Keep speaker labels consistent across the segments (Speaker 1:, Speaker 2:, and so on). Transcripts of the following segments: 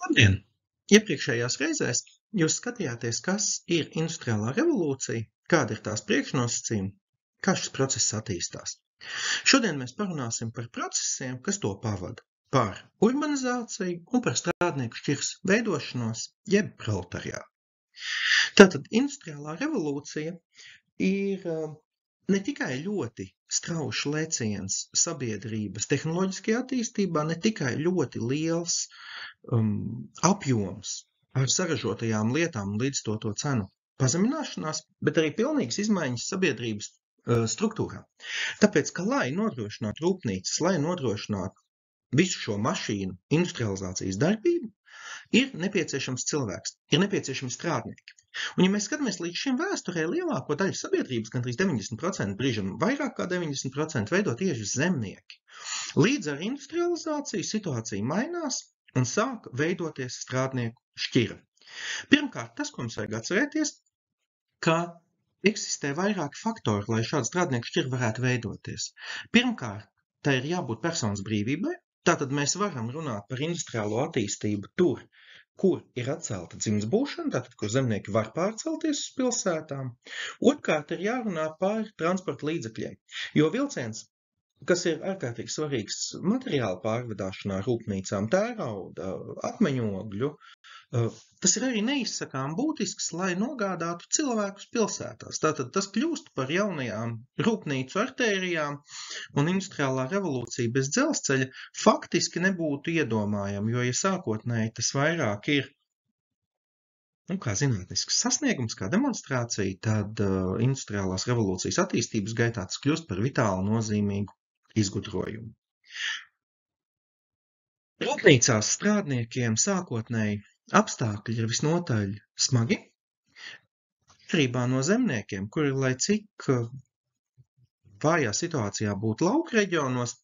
Speaker 1: Labdien! Iepriekšējās reizēs jūs skatījāties, kas ir industriālā revolūcija, kādi ir tās priekšnosacījumi, kā šis process attīstās. Šodien mēs parunāsim par procesiem, kas to pavada, par urbanizāciju un par strādnieku šķirs veidošanos, jeb proletariātu. Tātad industriālā revolūcija ir ne tikai ļoti strauji lēciens sabiedrības tehnoloģiskajā attīstībā, ne tikai ļoti liels apjoms ar saražotajām lietām un līdzstoto cenu pazemināšanās, bet arī pilnīgas izmaiņas sabiedrības struktūrā. Tāpēc, ka lai nodrošinātu rūpnīcas, lai nodrošinātu visu šo mašīnu industrializācijas darbību, ir nepieciešams cilvēks, ir nepieciešami strādnieki. Un, ja mēs skatāmies līdz šim vēsturē, lielāko daļu sabiedrības, gandrīz 90%, brīžam vairāk kā 90%, veido tieši zemnieki. Līdz ar industrializāciju situācija mainās un sāk veidoties strādnieku šķira. Pirmkārt, tas, ko mums vajag atcerēties, ka eksistē vairāki faktori, lai šāda strādnieku šķira varētu veidoties. Pirmkārt, tai ir jābūt personas brīvībai. Tātad mēs varam runāt par industriālo attīstību tur, kur ir atcelta dzimtas būšana, tātad, kur zemnieki var pārcelties uz pilsētām. Otrkārt, ir jārunā par transporta līdzekļiem, jo vilciens, kas ir ārkārtīgi svarīgs materiālu pārvadāšanā rūpnīcām, tērauda, akmeņogļu, tas ir arī neizsakām būtisks, lai nogādātu cilvēkus pilsētās. Tātad tas kļūst par jaunajām rūpnīcu artērijām, un industriālā revolūcija bez dzelzceļa faktiski nebūtu iedomājama, jo, ja sākotnēji tas vairāk ir kā zinātnisks sasniegums, kā demonstrācija, tad industriālās revolūcijas attīstības gaitā tas kļūst par vitāli nozīmīgu izgudrojumu. Rūpnīcās strādniekiem sākotnēji apstākļi ir visnotaļ smagi, atšķirībā no zemniekiem, kuri, lai cik vājā situācijā būtu lauku reģionos,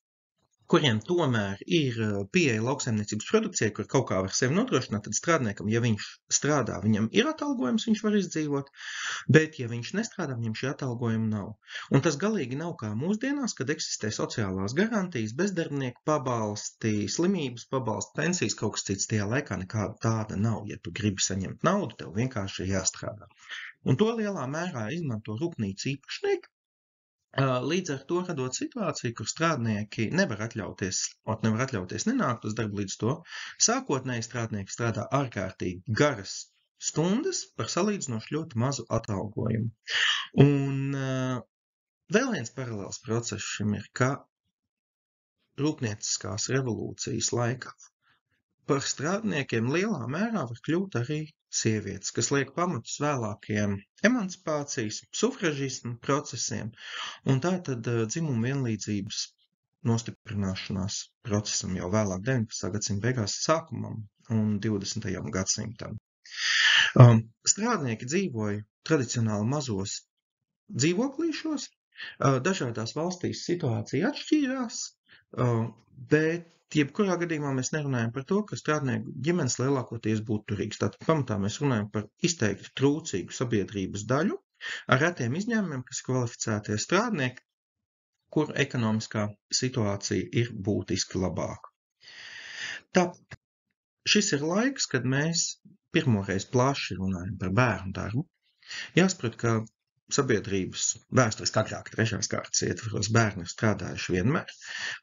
Speaker 1: kuriem tomēr ir pieeja lauksaimniecības produkcijai, kur kaut kā var sevi nodrošināt, tad strādniekam, ja viņš strādā, viņam ir atalgojums, viņš var izdzīvot, bet ja viņš nestrādā, viņam šī atalgojuma nav. Un tas galīgi nav kā mūsdienās, kad eksistē sociālās garantijas, bezdarbnieku pabalsti, slimības pabalsti, pensijas, kaut kas cits. Tajā laikā nekāda tāda nav. Ja tu gribi saņemt naudu, tev vienkārši ir jāstrādā. Un to lielā mērā izmanto rūpnīcu īpašnieki. Līdz ar to radot situāciju, kur strādnieki nevar atļauties nenākt uz darbu līdz to, sākotnēji strādnieki strādā ārkārtīgi garas stundas par salīdzinoši ļoti mazu atalgojumu. Un vēl viens paralēls process šim ir, ka rūpnieciskās revolūcijas laikā par strādniekiem lielā mērā var kļūt arī sievietes, kas liek pamatus vēlākiem emancipācijas, sufražismu procesiem, un tātad dzimuma vienlīdzības nostiprināšanās procesam jau vēlāk 19. gadsimta beigās sākumam un 20. gadsimtam. Strādnieki dzīvoja tradicionāli mazos dzīvoklīšos, dažādās valstīs situācija atšķīrās, bet jebkurā gadījumā mēs nerunājam par to, ka strādnieku ģimenes lielākoties būtu turīgas. Tātad pamatā mēs runājam par izteikti trūcīgu sabiedrības daļu, ar retiem izņēmumiem, kas kvalificētie strādnieki, kur ekonomiskā situācija ir būtiski labāka. Tāpēc šis ir laiks, kad mēs pirmoreiz plaši runājam par bērnu darbu. Jāsaprot, ka sabiedrības vēsturiski agrāk trešās kārtas ietvaros bērni ir strādājuši vienmēr,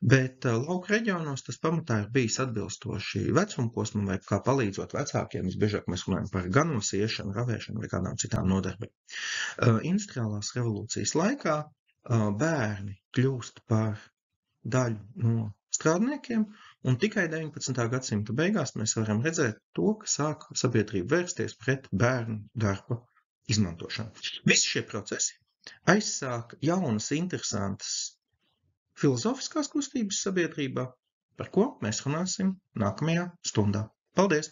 Speaker 1: bet lauku reģionos tas pamatā ir bijis atbilstoši vecumposmam vai kā palīdzot vecākiem. Visbiežāk mēs runājam par ganos iešanu, ravēšanu vai kādām citām nodarbēm. Industriālās revolūcijas laikā bērni kļūst par daļu no strādniekiem, un tikai 19. gadsimta beigās mēs varam redzēt to, ka sāk sabiedrība vērsties pret bērnu darba izmantošanu. Visi šie procesi aizsāka jaunas, interesantas filozofiskās kustības sabiedrībā, par ko mēs runāsim nākamajā stundā. Paldies!